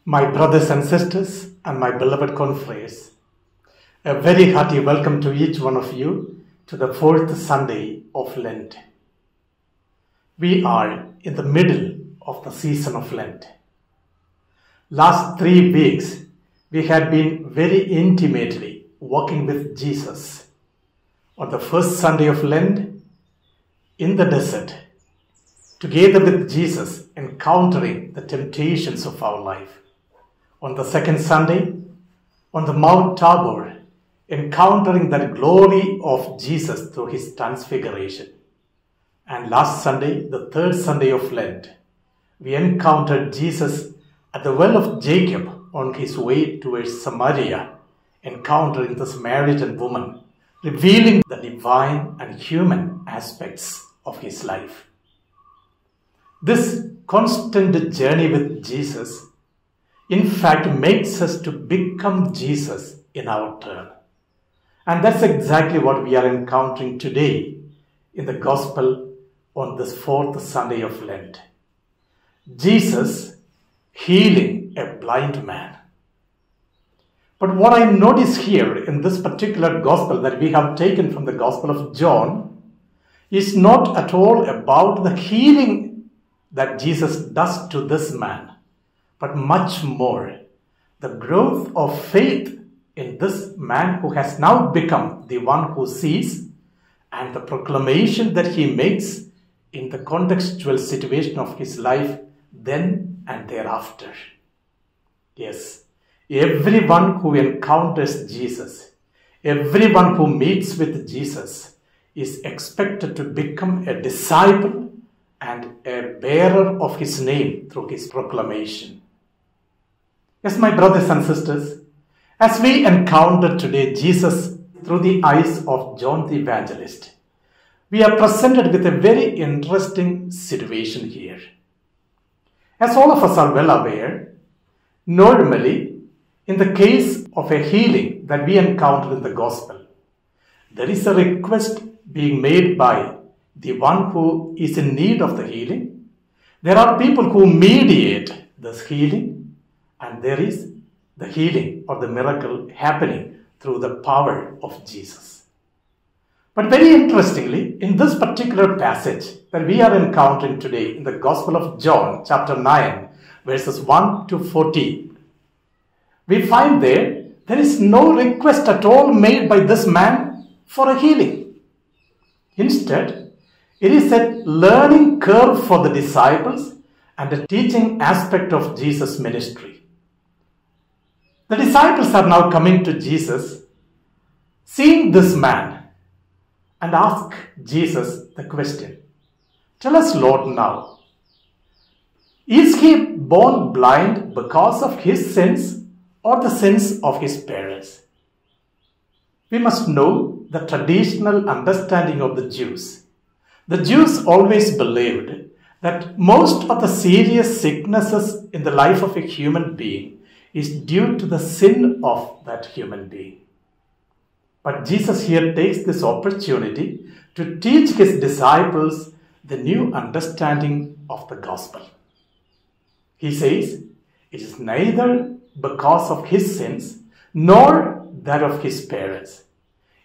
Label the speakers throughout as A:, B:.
A: My brothers and sisters and my beloved confreres, a very hearty welcome to each one of you to the fourth Sunday of Lent. We are in the middle of the season of Lent. Last 3 weeks, we had been very intimately walking with Jesus. On the first Sunday of Lent, in the desert, together with Jesus, encountering the temptations of our life. On the second Sunday, on the Mount Tabor, encountering the glory of Jesus through his transfiguration. And last Sunday, the third Sunday of Lent, we encountered Jesus at the well of Jacob on his way towards Samaria, encountering the Samaritan woman, revealing the divine and human aspects of his life. This constant journey with Jesus, in fact, makes us to become Jesus in our turn. And that's exactly what we are encountering today in the Gospel on this fourth Sunday of Lent. Jesus healing a blind man. But what I notice here in this particular Gospel that we have taken from the Gospel of John is not at all about the healing that Jesus does to this man, but much more the growth of faith in this man who has now become the one who sees, and the proclamation that he makes in the contextual situation of his life then and thereafter. Yes, everyone who encounters Jesus, everyone who meets with Jesus is expected to become a disciple and a bearer of his name through his proclamation. Yes, my brothers and sisters, as we encounter today Jesus through the eyes of John the Evangelist, we are presented with a very interesting situation here. As all of us are well aware, normally, in the case of a healing that we encounter in the Gospel, there is a request being made by the one who is in need of the healing. There are people who mediate this healing, and there is the healing or the miracle happening through the power of Jesus. But very interestingly, in this particular passage that we are encountering today in the Gospel of John, chapter 9, verses 1 to 14, we find there is no request at all made by this man for a healing. Instead, it is a learning curve for the disciples and a teaching aspect of Jesus' ministry. The disciples are now coming to Jesus, seeing this man, and ask Jesus the question, "Tell us, Lord, now, is he born blind because of his sins or the sins of his parents?" We must know the traditional understanding of the Jews. The Jews always believed that most of the serious sicknesses in the life of a human being is due to the sin of that human being. But Jesus here takes this opportunity to teach his disciples the new understanding of the gospel. He says, it is neither because of his sins nor that of his parents.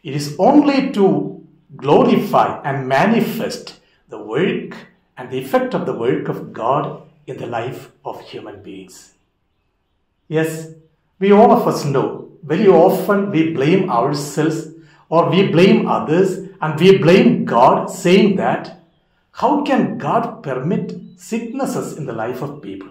A: It is only to glorify and manifest the work and the effect of the work of God in the life of human beings. Yes, we all of us know very often we blame ourselves or we blame others and we blame God, saying that how can God permit sicknesses in the life of people?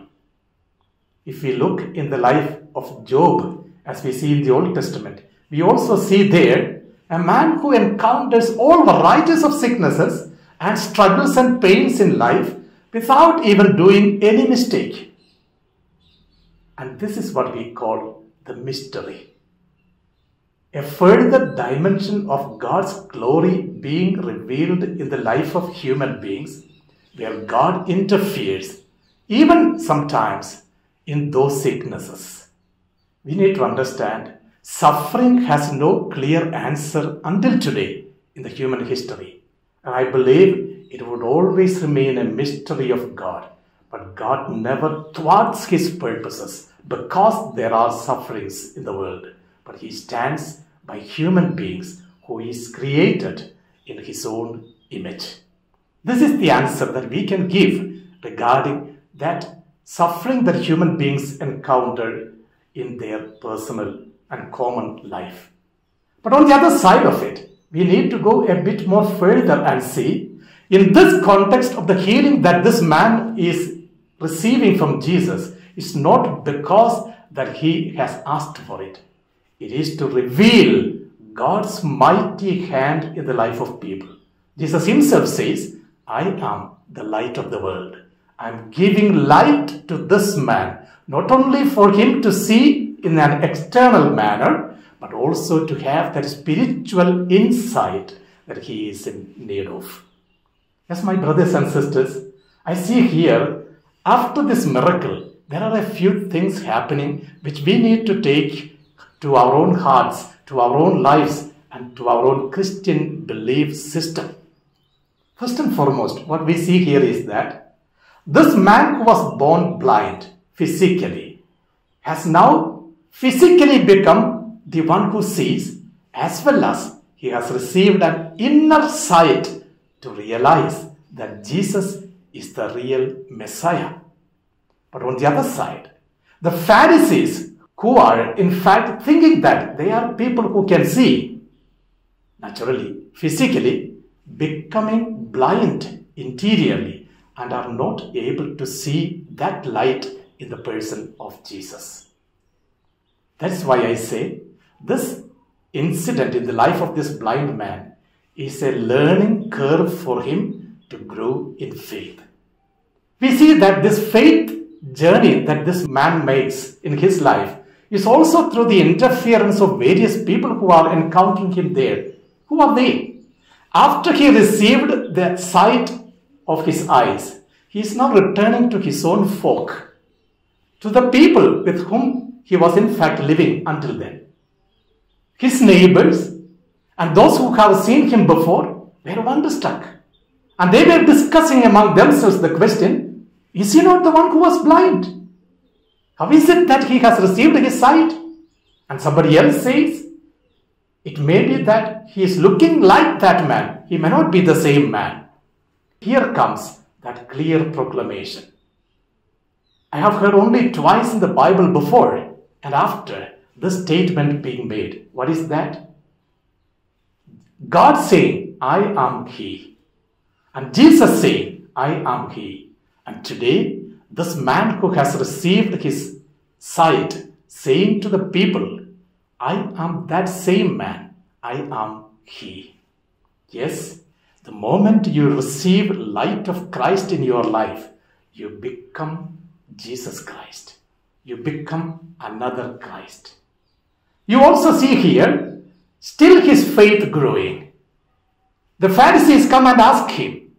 A: If we look in the life of Job, as we see in the Old Testament, we also see there a man who encounters all varieties of sicknesses and struggles and pains in life without even doing any mistake. And this is what we call the mystery. A further dimension of God's glory being revealed in the life of human beings, where God interferes, even sometimes in those sicknesses. We need to understand suffering has no clear answer until today in the human history. And I believe it would always remain a mystery of God. But God never thwarts his purposes because there are sufferings in the world. But he stands by human beings who is created in his own image. This is the answer that we can give regarding that suffering that human beings encounter in their personal and common life. But on the other side of it, we need to go a bit more further and see, in this context of the healing that this man is receiving from Jesus, is not because that he has asked for it. It is to reveal God's mighty hand in the life of people. Jesus himself says, I am the light of the world. I am giving light to this man, not only for him to see in an external manner, but also to have that spiritual insight that he is in need of. Yes, my brothers and sisters, I see here, after this miracle, there are a few things happening which we need to take to our own hearts, to our own lives, and to our own Christian belief system. First and foremost, what we see here is that this man who was born blind physically has now physically become the one who sees, as well as he has received an inner sight to realize that Jesus is the real Messiah. But on the other side, the Pharisees, who are in fact thinking that they are people who can see, naturally, physically, becoming blind interiorly and are not able to see that light in the person of Jesus. That's why I say this incident in the life of this blind man is a learning curve for him to grow in faith. We see that this faith journey that this man makes in his life is also through the interference of various people who are encountering him there. Who are they? After he received the sight of his eyes, he is now returning to his own folk, to the people with whom he was in fact living until then. His neighbors and those who have seen him before were wonderstruck. And they were discussing among themselves the question, is he not the one who was blind? How is it that he has received his sight? And somebody else says, it may be that he is looking like that man. He may not be the same man. Here comes that clear proclamation. I have heard only twice in the Bible before and after this statement being made. What is that? God saying, I am he. And Jesus saying, I am he. And today, this man who has received his sight saying to the people, I am that same man. I am he. Yes, the moment you receive light of Christ in your life, you become Jesus Christ. You become another Christ. You also see here, still his faith growing. The Pharisees come and ask him,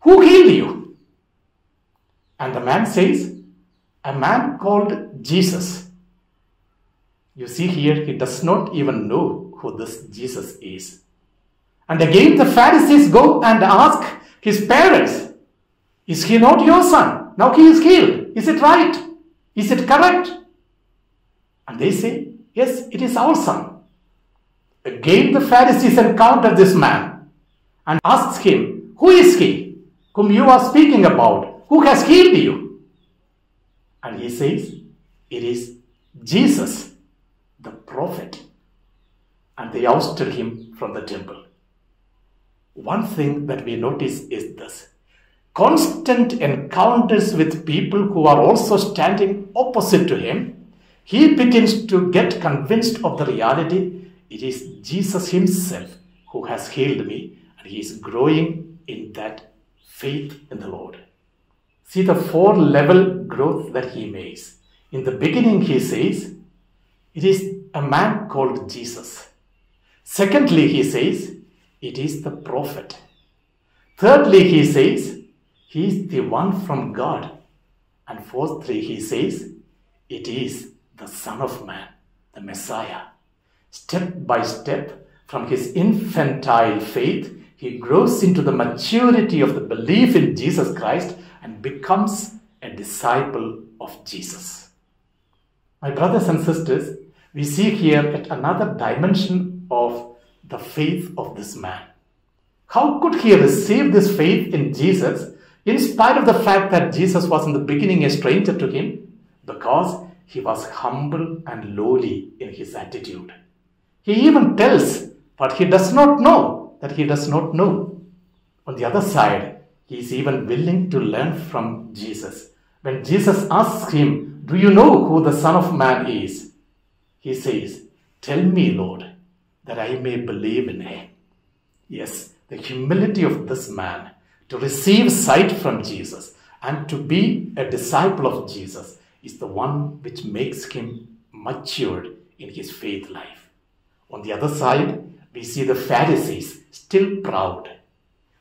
A: who healed you? And the man says, a man called Jesus. You see here, he does not even know who this Jesus is. And again the Pharisees go and ask his parents, is he not your son? Now he is healed. Is it right? Is it correct? And they say, yes, it is our son. Again the Pharisees encounter this man and ask him, who is he whom you are speaking about? Who has healed you? And he says, it is Jesus, the prophet. And they ousted him from the temple. One thing that we notice is this. Constant encounters with people who are also standing opposite to him, he begins to get convinced of the reality. It is Jesus himself who has healed me, and he is growing in that faith in the Lord. See the 4-level growth that he makes. In the beginning he says, it is a man called Jesus. Secondly, he says, it is the prophet. Thirdly, he says, he is the one from God. And fourthly, he says, it is the Son of Man, the Messiah. Step by step, from his infantile faith, he grows into the maturity of the belief in Jesus Christ and becomes a disciple of Jesus. My brothers and sisters, we see here at another dimension of the faith of this man. How could he receive this faith in Jesus in spite of the fact that Jesus was in the beginning a stranger to him? Because he was humble and lowly in his attitude. He even tells what he does not know that he does not know. On the other side, he is even willing to learn from Jesus. When Jesus asks him, "Do you know who the Son of Man is?" he says, "Tell me, Lord, that I may believe in him." Yes, the humility of this man to receive sight from Jesus and to be a disciple of Jesus is the one which makes him matured in his faith life. On the other side, we see the Pharisees still proud,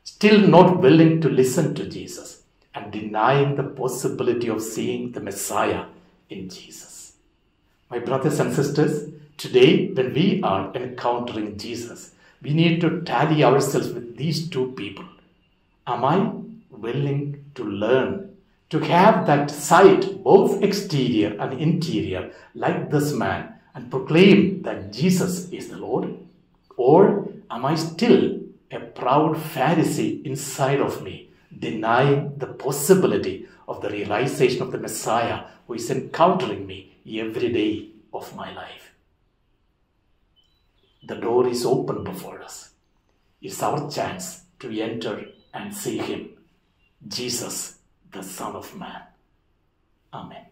A: still not willing to listen to Jesus and denying the possibility of seeing the Messiah in Jesus. My brothers and sisters, today when we are encountering Jesus, we need to tally ourselves with these two people. Am I willing to learn, to have that sight, both exterior and interior, like this man, and proclaim that Jesus is the Lord? Or am I still a proud Pharisee inside of me, denying the possibility of the realization of the Messiah who is encountering me every day of my life? The door is open before us. It's our chance to enter and see him, Jesus, the Son of Man. Amen.